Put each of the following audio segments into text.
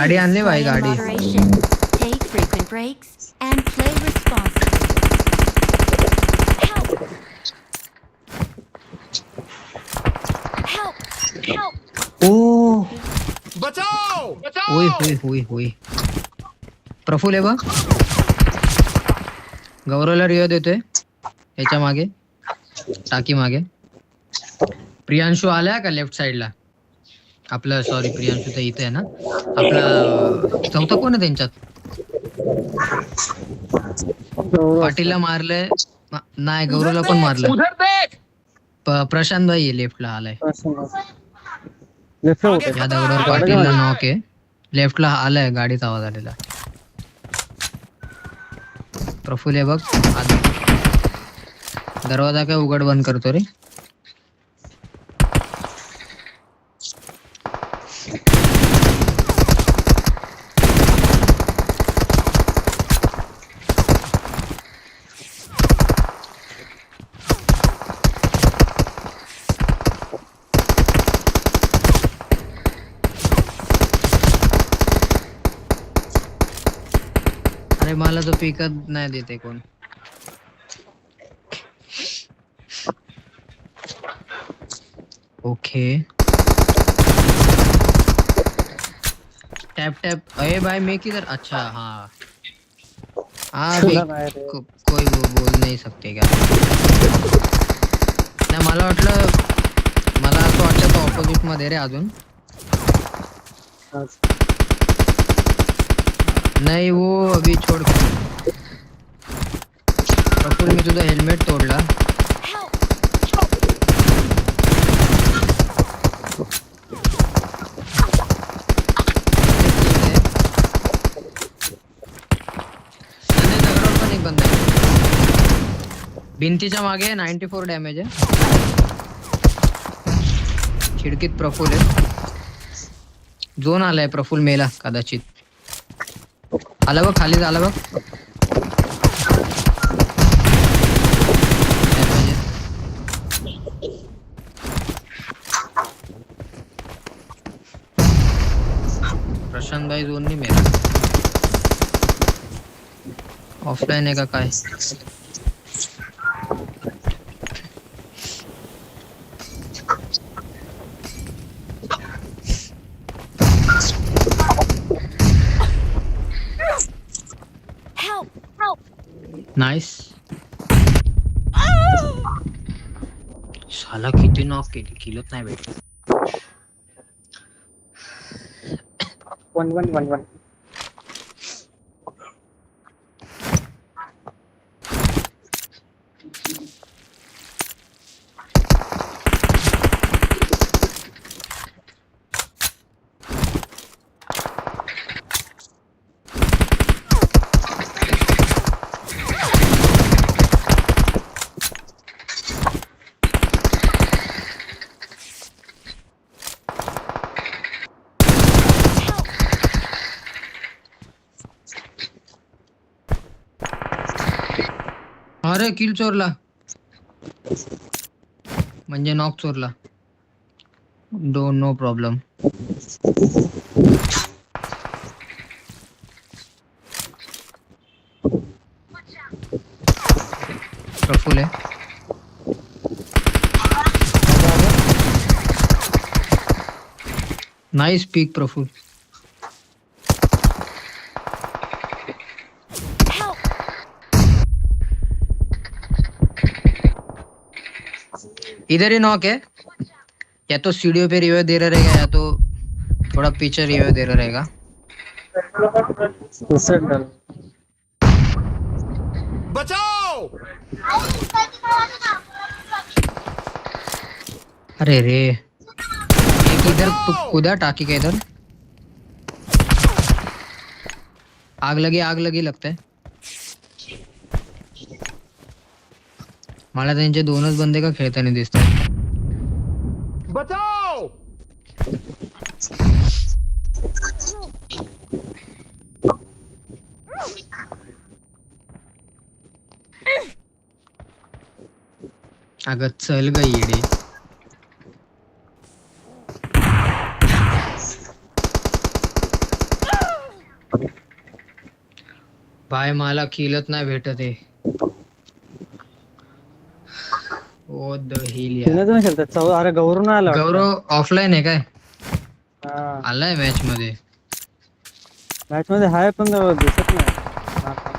गाडी आणली भाई, Play in गाडी. moderation. Take frequent breaks and play responsibly. Help! Help! Help! ओ बचाओ बचाओ. होय होय होय होय. प्रफुल आहे बघ, गौरवला रिओ देतोय त्याच्या मागे, टाकी मागे. प्रियांशू आलाय का लेफ्ट साइडला आपलं? सॉरी, प्रियांशू तर इथे आहे ना आपला. चौथा कोण आहे त्यांच्यात? पाटीलला मारलंय. नाही, गौरवला पण मारलं. उधर देख. प्रशांत भाई आहे, लेफ्टला आलाय. लेफ्ट आगे या दगडावर पाटीलला नॉक आहे. लेफ्टला आलाय, गाडीचा आवाज आलेला. प्रफुल आहे बघ आत. दरवाजा काय उघड बंद करतो रे. अरे मला तो पिकअप नाही देते कोण. Okay, tap tap. अरे भाई मैं किधर? अच्छा हाँ हाँ भी कोई वो बोल नहीं सकते क्या? नाही, मला असं वाटलं तो ऑपोजिट मध्ये रे अजून. नाही वो अभी छोड़. प्रफुल मी तुझा हेल्मेट तोडला. भिंतीच्या मागे 94 डॅमेज आहे. खिडकीत प्रफुल आहे. झोन आलाय, प्रफुल मेला कदाचित. आला बघ, खाली झाला बघ. प्रशांत भाई झोन नाही मेला. ऑफलाईन आहे का काय? नाइस. साला किती नॉक केली, किलच नाही भेटली. 1-1-1-1. अरे किल चोरला, म्हणजे नॉक चोरला. No problem. प्रफुल आहे. Nice pick Praful. इधर ही नॉक है, या तो सीढ़ियों पे रिवाइव दे रहा रहेगा या तो थोड़ा पीछे रिवाइव दे रहा रहेगा. बचाओ. अरे रे, एक इधर कूदा टाकी के इधर. आग लगी लगता है. मला त्यांचे दोनच बंदे का खेळताना दिसतात. बचाओ. अगं चल ग येडे. भाई मला किलच नाही भेटत आहे. ओ द हिल तिने तुम्ही खेळतात अरे गौरव नाही आला वाटतं. गौरव ऑफलाईन आहे काय? हा आलाय मॅच मध्ये. मॅच मध्ये हाय पण तो दिसत नाही. हा, हा.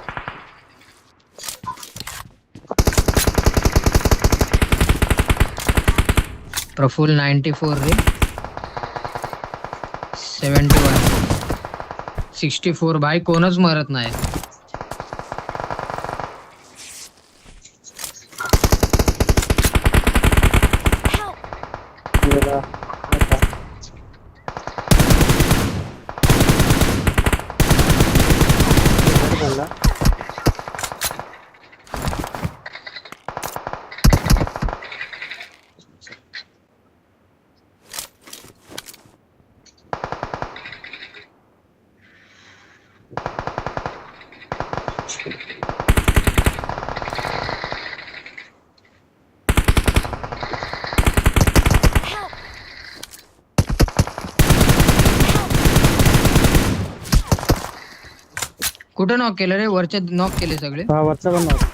प्रफुल 94 रे. 71 64 भाई कोणच मरत नाही. गेला. अच्छा. बरं झालं. कुठे नॉक केलं रे? वरचे नॉक केले सगळे. हा वरचा पण नव्हता.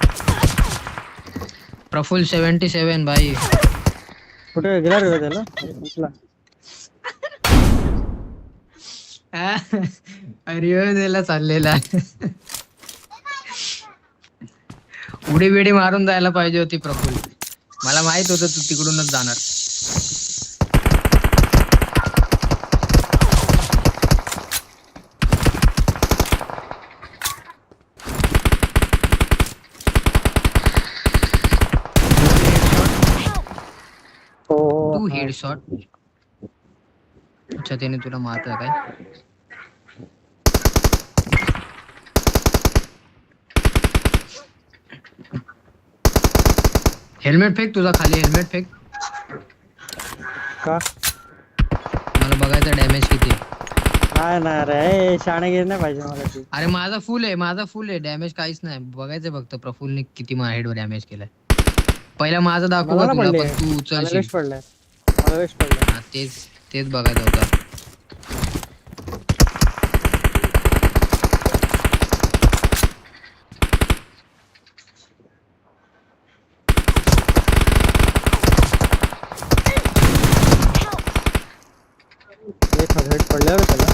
प्रफुल 77 भाई. कुठे गेला रे त्याला उचला. रिव्हर्सला चाललेला. उडी बिडी मारून जायला पाहिजे होती प्रफुल. मला माहित होतं तू तिकडूनच जाणार. हो तू हेडशॉट. अच्छा त्याने तुला मारलं काय? हेल्मेट फेक तुझा खाली. Helmet fake. का मला बघायचं डॅमेज किती आहे. नाही नाही रे शाणे गेले नाही पाहिजे मला ती. अरे माझा फुल आहे डॅमेज काहीच नाही. बघायचं फक्त प्रफुलने किती हेड डॅमेज केलाय. पहिला माझा दाखवू मला का ना तुला? पडले. पण तू मला उचलशील. वेस्ट पडलाय. मला वेस्ट पडलाय. हा, तेच बघायचं होतं. एक हेड पडल्यावर त्याला.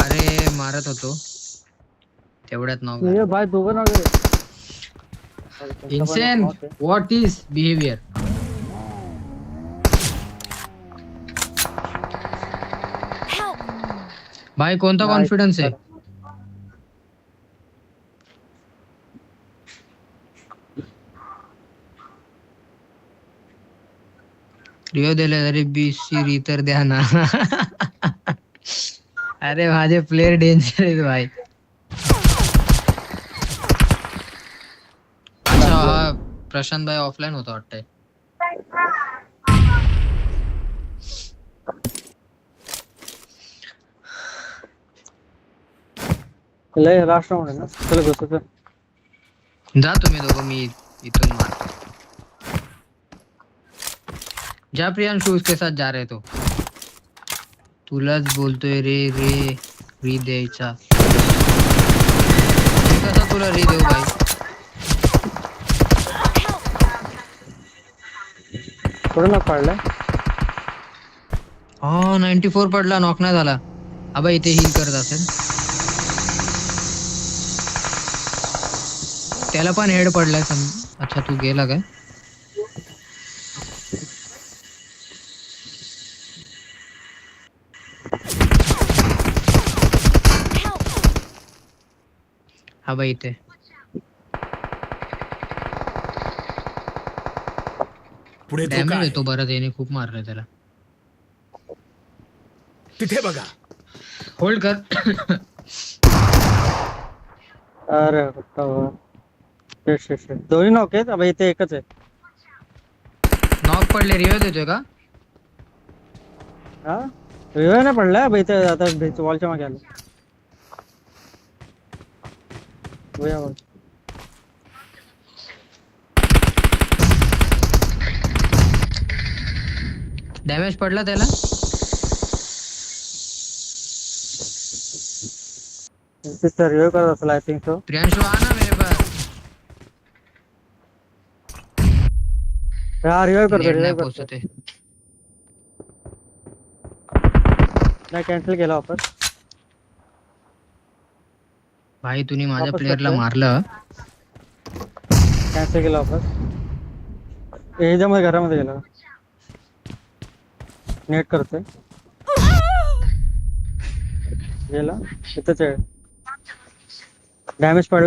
अरे मारत होतो तेवढ्यात नॉक ये भाई दोघं ना गे. Insane. What is behaviour? Help! भाई कोणता कॉन्फिडन्स आहे? रिओ दिले तरी BC तर द्या ना. अरे माझे प्लेयर डेंजर आहेत भाई. अच्छा हा प्रशांत भाई ऑफलाईन होता वाटतंय. लय लास्ट राउंड है ना. चलो घुसो. जा तुम्ही दोघं. मी इथून मारतो. जा प्रियांशु उसके साथ जा रहे तो. तुलाच बोलतोय री द्यायचा. मी कसा तुला री देऊ भाई? थोडं ना पडलाय. हा 94 पडला. नॉक नाही झाला. अबे इथे हील करत असेल. त्याला पण हेड पडलाय. अच्छा तू गेला काय? हा बाई इथे. पुढे तो डॅमेज काय येतो बरं. त्याने खूप मारलं त्याला. तिथे बघा. होल्ड कर. अरे शिट. दोन्ही नॉक आहेत. अब इथे एकच आहे. नॉक पडले. रिव्ह्यू देतोय का? हा रिव्हाय नाही पडलाय. अब इथे आता वॉलच्या मागे आलो. वया बघ. डॅमेज पडला त्याला. सर रिव्ह करत असेल आय थिंक सो. प्रियांशु आना मेरे पास. हा रिव्ह करतो नेट नाही रिव्ह करतो. पोहोचते. नाही कॅन्सल केला वापस. भाई तुम्ही माझ्या वापस प्लेअरला करतोय. मारलं. कॅन्सल केला वापस. ह्याच्यामध्ये घरामध्ये गेला. नेट करतोय. गेला इथंच आहे. डॅमेज पडला.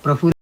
प्रफुल्ल